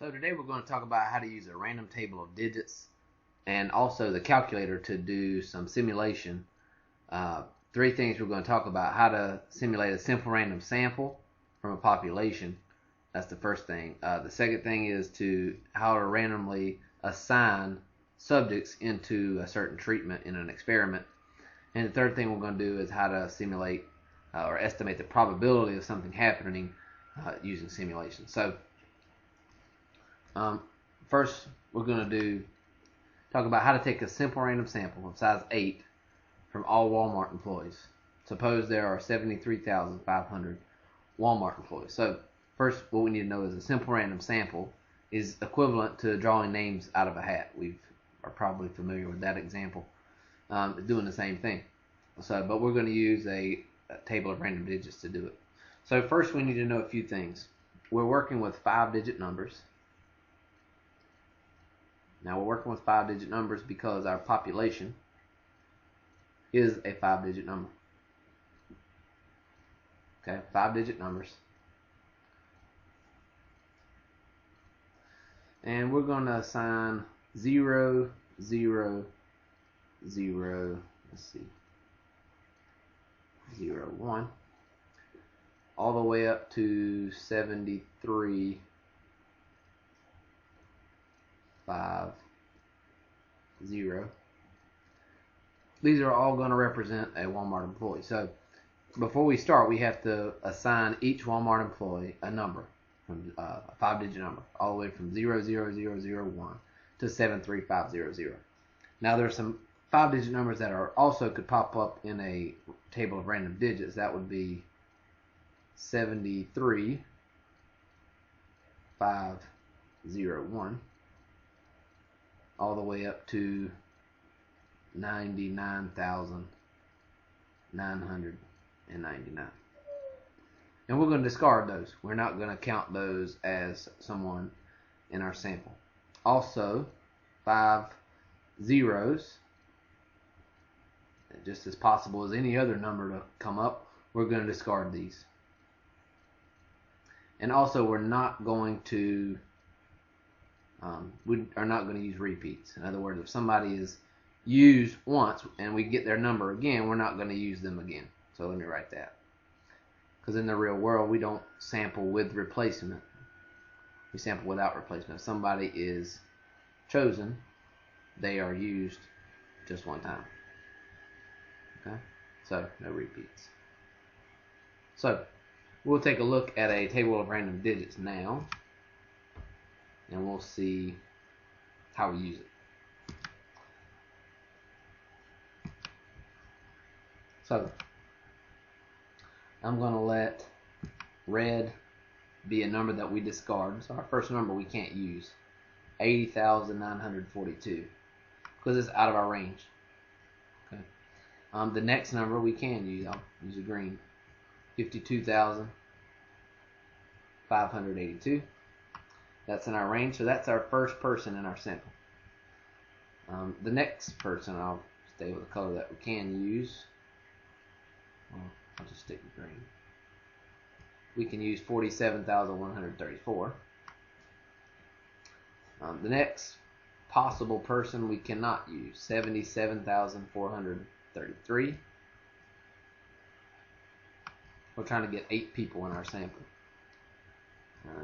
So today we're going to talk about how to use a random table of digits and also the calculator to do some simulation. Three things we're going to talk about: how to simulate a simple random sample from a population. That's the first thing. The second thing is how to randomly assign subjects into a certain treatment in an experiment. And the third thing we're going to do is how to simulate or estimate the probability of something happening using simulation. So first, we're going to talk about how to take a simple random sample of size 8 from all Walmart employees. Suppose there are 73,500 Walmart employees. So first, what we need to know is a simple random sample is equivalent to drawing names out of a hat. We are probably familiar with that example. Doing the same thing. But we're going to use a table of random digits to do it. So first, we need to know a few things. We're working with 5-digit numbers. Now we're working with 5-digit numbers because our population is a 5-digit number. Okay, 5-digit numbers. And we're going to assign 0, 0, 0, let's see, 0, 1, all the way up to 73, 5, 0. These are all going to represent a Walmart employee. So before we start, we have to assign each Walmart employee a number, from a 5-digit number, all the way from 00001 to 73500. Now there's some 5-digit numbers that also could pop up in a table of random digits. That would be 73, 501, all the way up to 99,999. And we're going to discard those. We're not going to count those as someone in our sample. Also, 5 zeros, just as possible as any other number to come up, we're going to discard these. And also, we're not going to we are not going to use repeats. In other words, if somebody is used once and we get their number again, we're not going to use them again. So let me write that. Because in the real world, we don't sample with replacement. We sample without replacement. If somebody is chosen, they are used just one time. Okay? So no repeats. So we'll take a look at a table of random digits now, and we'll see how we use it. So I'm going to let red be a number that we discard. So our first number we can't use, 80,942, because it's out of our range. Okay. The next number we can use, I'll use a green, 52,582. That's in our range, so that's our first person in our sample. The next person, I'll stay with the color that we can use. Well, I'll just stick with green. We can use 47,134. The next possible person we cannot use, 77,433. We're trying to get 8 people in our sample.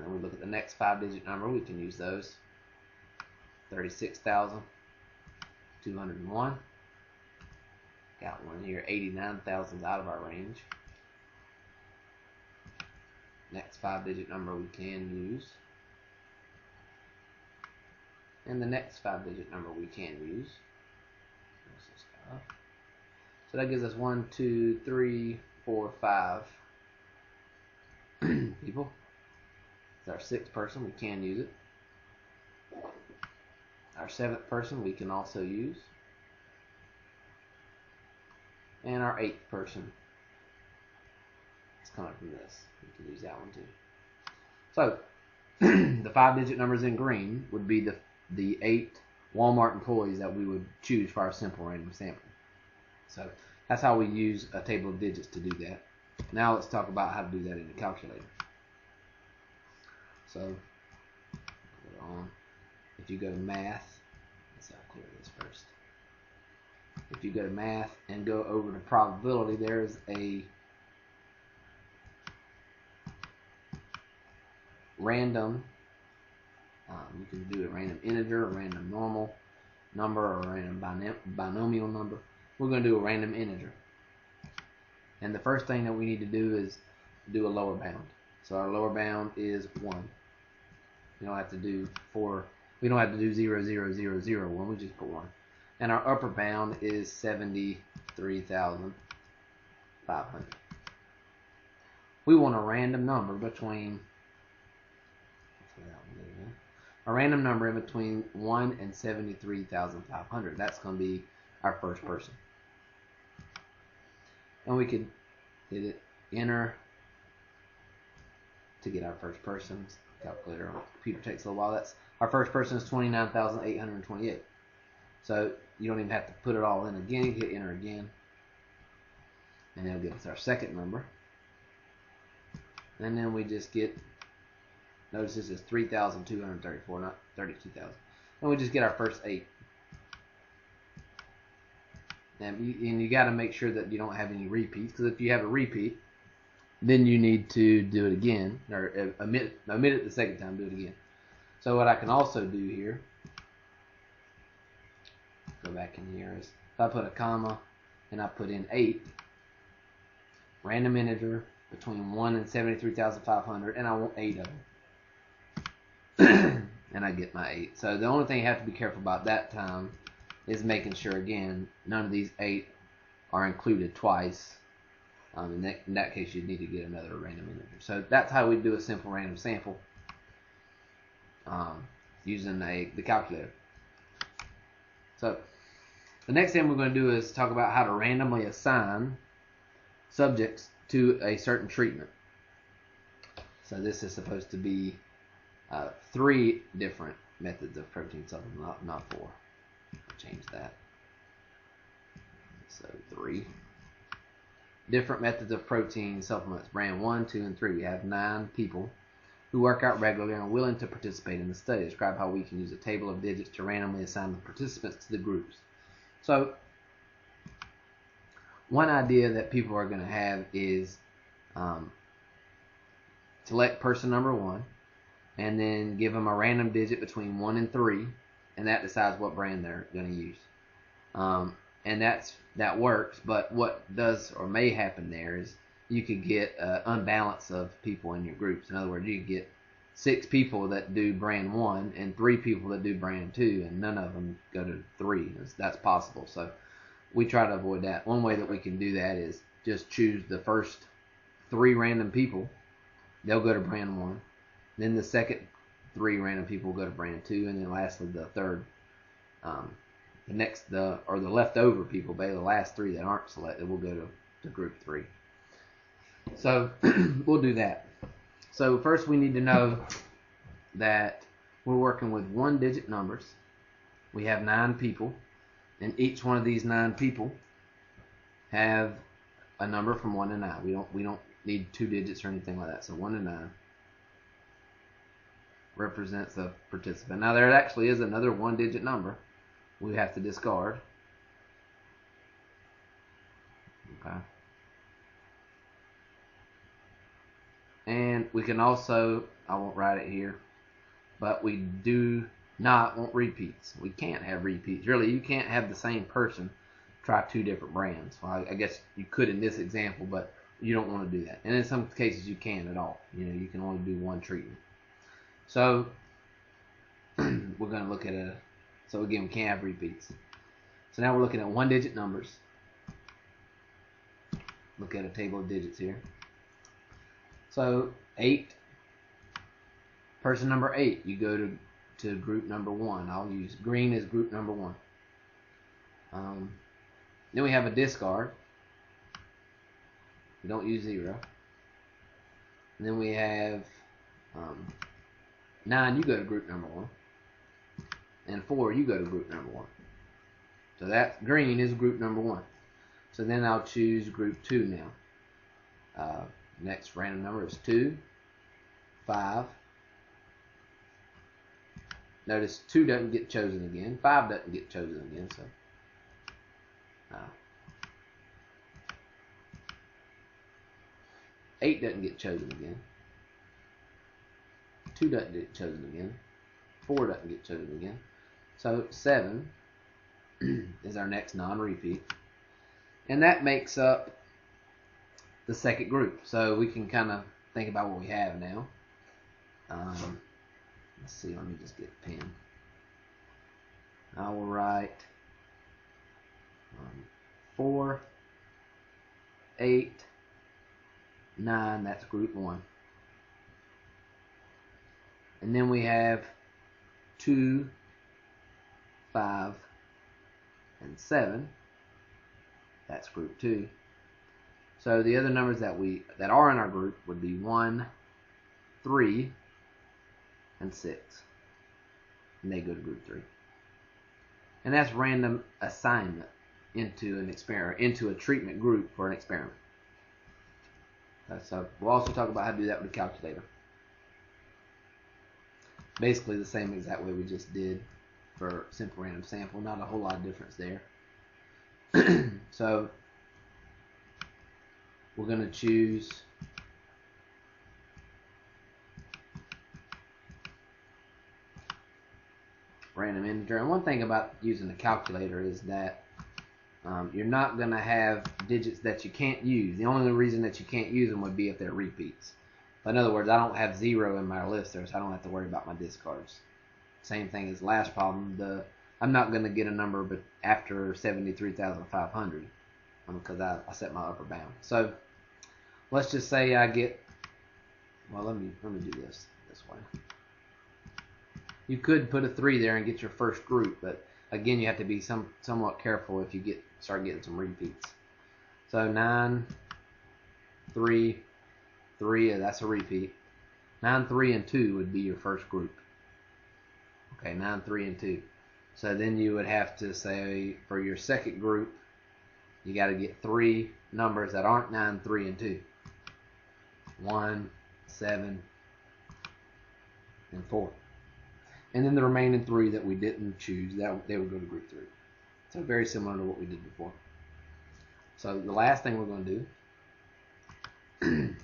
And we look at the next 5-digit number, we can use those. 36,201. Got one here. 89,000 is out of our range. Next 5-digit number we can use. And the next 5-digit number we can use. So that gives us 1, 2, 3, 4, 5 people. It's our 6th person, we can use it. Our 7th person we can also use. And our 8th person is coming from this. We can use that one too. So the 5-digit numbers in green would be the 8 Walmart employees that we would choose for our simple random sample. So that's how we use a table of digits to do that. Now let's talk about how to do that in the calculator. So if you go to math, I'll clear this first. If you go to math and go over to probability, there's a random, you can do a random integer, a random normal number, or a random binomial number. We're going to do a random integer. And the first thing that we need to do is do a lower bound. So our lower bound is 1. We don't have to do 0, 0, 0, 0, 1. We just put 1. And our upper bound is 73,500. We want a random number between in between 1 and 73,500. That's going to be our first person. And we could hit it, enter, to get our first person. Calculator on the computer takes a little while. That's our first person is 29,828. So you don't even have to put it all in again. You hit enter again, and it'll give us our second number. And then we just get, notice this is 3,234, not 32,000. And we just get our first 8. And you got to make sure that you don't have any repeats, because if you have a repeat, then you need to do it again, or omit it the second time, do it again. So what I can also do here, go back in here, is if I put a comma and I put in 8, random integer between 1 and 73,500, and I want 8 of them. And I get my 8. So the only thing you have to be careful about that time is making sure, again, none of these 8 are included twice. In that case, you'd need to get another random integer. So that's how we do a simple random sample using the calculator. So the next thing we're going to do is talk about how to randomly assign subjects to a certain treatment. So this is supposed to be 3 different methods of protein supplement, not 4. I'll change that. So 3 different methods of protein supplements. Brand 1, 2, and 3. We have 9 people who work out regularly and are willing to participate in the study. Describe how we can use a table of digits to randomly assign the participants to the groups. So one idea that people are going to have is select person number 1 and then give them a random digit between 1 and 3, and that decides what brand they're going to use. And that works, but what does or may happen there is you could get unbalance of people in your groups. In other words, you could get 6 people that do brand 1 and 3 people that do brand 2, and none of them go to 3. That's possible. So we try to avoid that. One way that we can do that is just choose the first 3 random people. They'll go to brand 1. Then the second 3 random people will go to brand 2, and then lastly the third. The leftover people, the last 3 that aren't selected, will go to group 3. So we'll do that. So first we need to know that we're working with 1-digit numbers. We have 9 people, and each one of these 9 people have a number from 1 to 9. We don't need 2 digits or anything like that. So 1 to 9 represents a participant. Now there actually is another 1-digit number we have to discard. Okay. And we can also, I won't write it here, but we do not want repeats. We can't have repeats. Really, you can't have the same person try 2 different brands. Well, I guess you could in this example, but you don't want to do that. And in some cases you can't at all. You can only do 1 treatment. So we're going to look at so again, we can't have repeats. So now we're looking at 1-digit numbers. Look at a table of digits here. So 8, person number 8, you go to group number 1. I'll use green as group number 1. Then we have a discard. We don't use 0. And then we have 9, you go to group number 1. And 4, you go to group number 1. So that green is group number 1. So then I'll choose group 2 now. Next random number is 2, 5, notice 2 doesn't get chosen again. 5 doesn't get chosen again. So 8 doesn't get chosen again. 2 doesn't get chosen again. 4 doesn't get chosen again. So 7 is our next non-repeat. And that makes up the second group. So we can kind of think about what we have now. Let's see, let me just get a pen. I will write 4, 8, 9, that's group 1. And then we have 2, 5, and 7. That's group 2. So the other numbers that are in our group would be 1, 3, and 6. And they go to group 3. And that's random assignment into an experiment, into a treatment group for an experiment. So we'll also talk about how to do that with a calculator. Basically the same exact way we just did for simple random sample. Not a whole lot of difference there. So we're going to choose random integer. And one thing about using a calculator is that you're not going to have digits that you can't use. The only reason that you can't use them would be if they're repeats. In other words, I don't have 0 in my list there, so I don't have to worry about my discards. Same thing as last problem. I'm not going to get a number but after 73,500 because I set my upper bound. So let's just say I get, well, let me do this way. You could put a 3 there and get your first group, but again, you have to be somewhat careful if you start getting some repeats. So 9, 3, 3, that's a repeat. 9, 3, and 2 would be your first group. Okay, 9, 3, and 2. So then you would have to say for your second group, you got to get 3 numbers that aren't 9, 3, and 2. 1, 7, and 4. And then the remaining 3 that we didn't choose, they would go to group 3. So very similar to what we did before. So the last thing we're going to do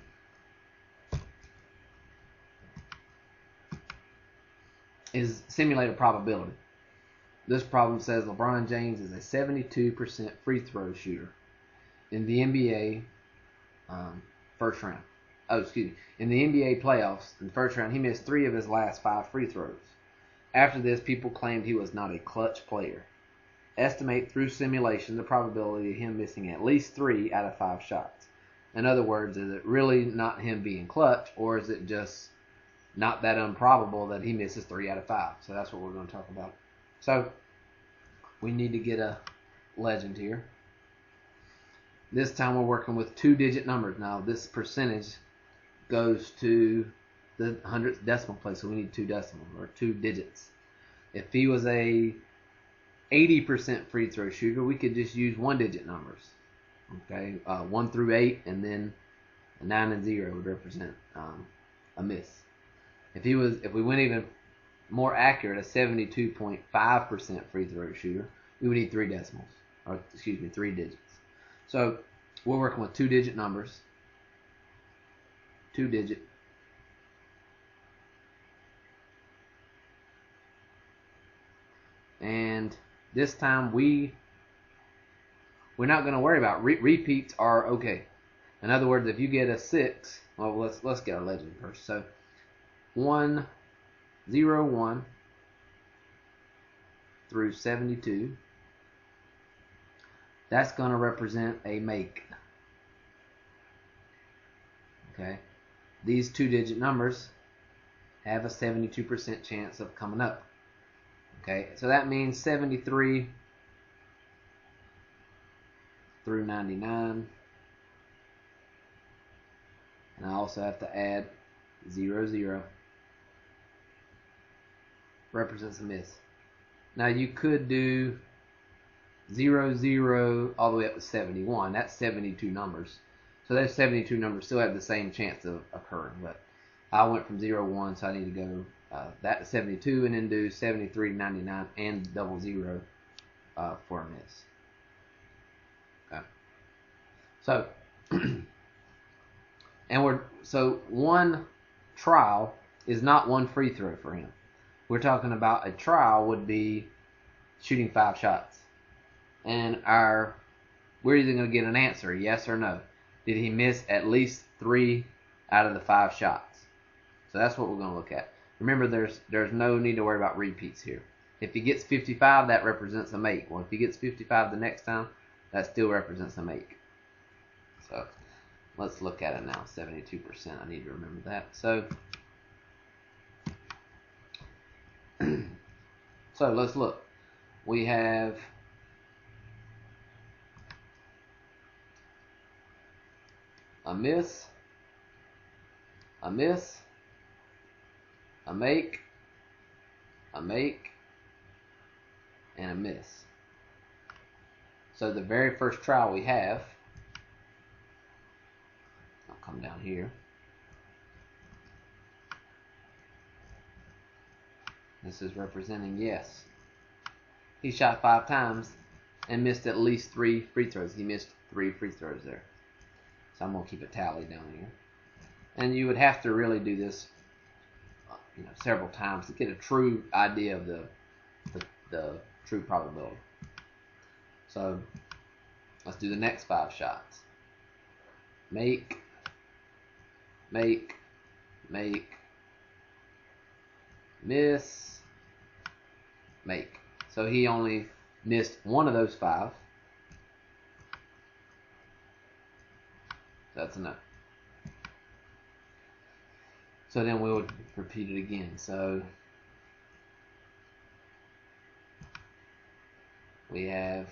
is simulate a probability. This problem says LeBron James is a 72% free throw shooter in the NBA first round. In the NBA playoffs, in the first round, he missed 3 of his last 5 free throws. After this, people claimed he was not a clutch player. Estimate through simulation the probability of him missing at least 3 out of 5 shots. In other words, is it really not him being clutch, or is it just not that improbable that he misses 3 out of 5? So that's what we're going to talk about. So we need to get a legend here. This time we're working with 2-digit numbers. Now this percentage goes to the 100th decimal place, so we need 2 decimals or 2 digits. If he was a 80% free throw shooter, we could just use 1-digit numbers. Okay, 1 through 8, and then a 9 and 0 would represent a miss. If we went even more accurate, a 72.5% free throw shooter, we would need 3 decimals, or 3 digits. So we're working with 2-digit numbers. 2-digit. And this time we're not going to worry about repeats. Are okay. In other words, if you get a 6, well, let's get our legend first. So 1, 0, 1 through 72. That's going to represent a make. Okay, these 2-digit numbers have a 72% chance of coming up. Okay, so that means 73 through 99. And I also have to add 0, 0. Represents a miss. Now you could do 0, 0 all the way up to 71. That's 72 numbers. So those 72 numbers still have the same chance of occurring. But I went from 0, 1, so I need to go that 72 and then do 73 to 99 and 00 for a miss. Okay. So, so one trial is not one free throw for him. We're talking about a trial would be shooting 5 shots, and we're either going to get an answer, yes or no. Did he miss at least 3 out of the 5 shots? So that's what we're going to look at. Remember, there's no need to worry about repeats here. If he gets 55, that represents a make. Well, if he gets 55 the next time, that still represents a make. So let's look at it now. 72%. I need to remember that. So let's look. We have a miss, a miss, a make, and a miss. So the very first trial we have, I'll come down here. This is representing yes. He shot 5 times and missed at least 3 free throws. He missed 3 free throws there. So I'm going to keep a tally down here. And you would have to really do this several times to get a true idea of the true probability. So let's do the next 5 shots. Make, miss, make. So he only missed 1 of those 5. That's enough. So then we would repeat it again. So we have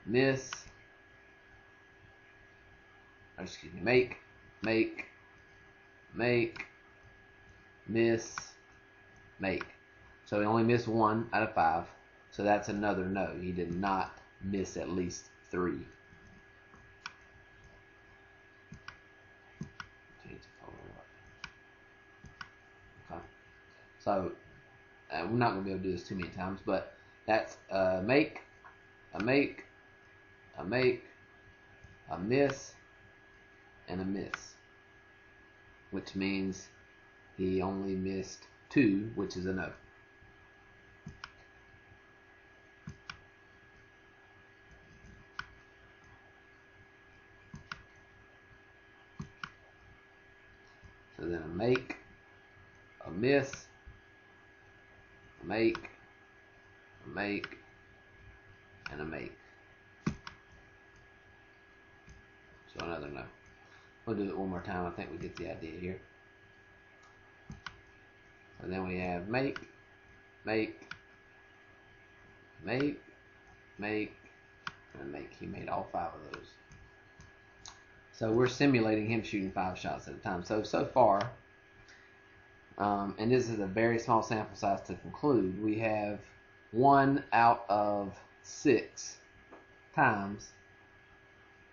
miss, make, miss, make. So he only missed 1 out of 5. So that's another no. He did not miss at least 3. Okay. So we're not going to be able to do this too many times, but that's a make, a miss, and a miss, which means he only missed 2, which is a no. So then a make, a miss, a make, and a make. So another no. We'll do it one more time. I think we get the idea here. So then we have make, and make. He made all 5 of those. So we're simulating him shooting 5 shots at a time. So far, and this is a very small sample size to conclude, we have 1 out of 6 times,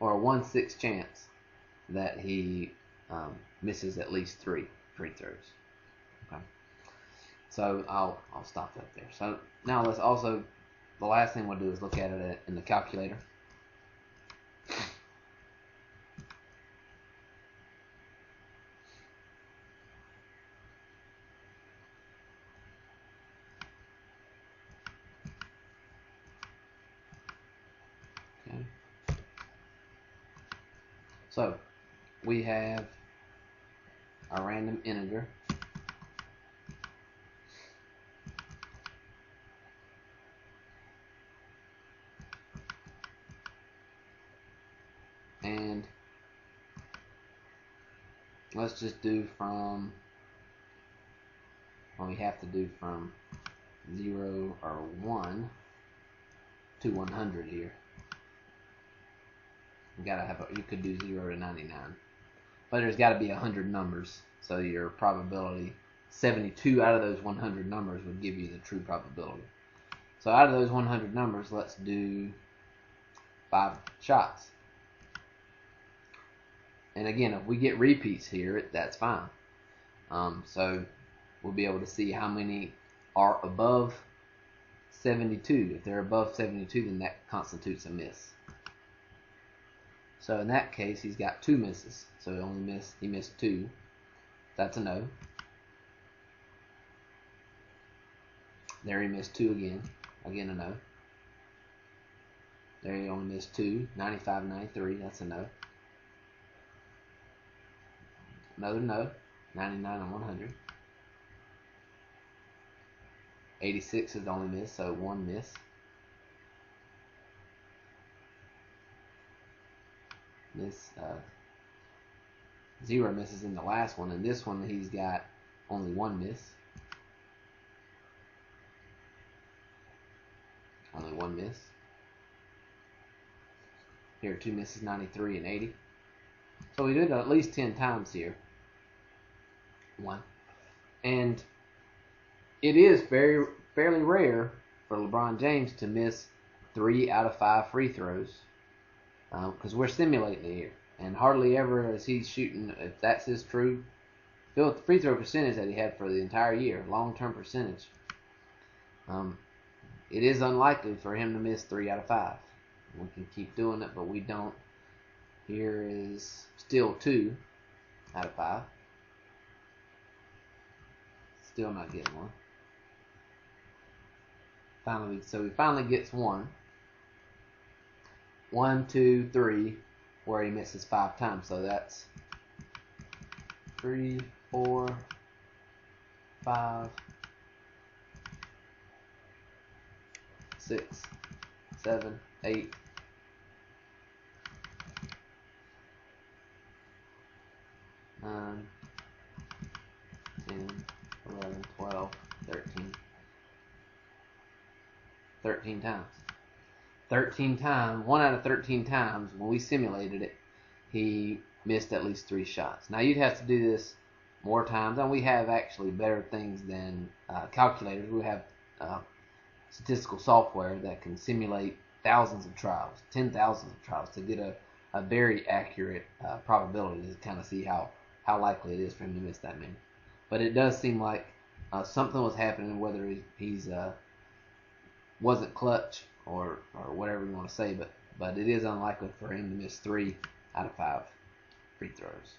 or a 1/6 chance that he misses at least 3 free throws. Okay. So I'll stop that there. So now let's also, the last thing we'll do is look at it in the calculator. Okay. So we have a random integer. And let's just do from, well, we have to do from 0 or 1 to 100 here. You gotta have you could do 0 to 99, but there's got to be 100 numbers. So your probability, 72 out of those 100 numbers would give you the true probability. So out of those 100 numbers, let's do 5 shots. And again, if we get repeats here, that's fine. So we'll be able to see how many are above 72. If they're above 72, then that constitutes a miss. So in that case, he's got 2 misses. So he missed 2. That's a no. There he missed 2 again. Again a no. There he only missed 2. 95, 93. That's a no. Another no. 99 and 100. 86 is the only miss, so 1 miss. Miss 0 misses in the last one, and this one he's got only 1 miss. Only 1 miss. Here 2 misses, 93 and 80. So we did it at least 10 times here. 1. And it is fairly rare for LeBron James to miss 3 out of 5 free throws, because we're simulating it here, and hardly ever is he shooting, if that's his true free throw percentage that he had for the entire year, long-term percentage. It is unlikely for him to miss 3 out of 5. We can keep doing it, but we don't. Here is still 2 out of 5. Still not getting one. So he finally gets 1. 1, 2, 3, where he misses 5 times. So that's 3, 4, 5, 6, 7, 8, 9, 10, 11, 12, 13. 13 times. 13 times, 1 out of 13 times, when we simulated it, he missed at least 3 shots. Now, you'd have to do this more times, and we have actually better things than calculators. We have statistical software that can simulate thousands of trials, 10,000s of trials, to get a very accurate probability to kind of see how likely it is for him to miss that many. But it does seem like something was happening, whether he's wasn't clutch or whatever you want to say, but it is unlikely for him to miss 3 out of 5 free throws.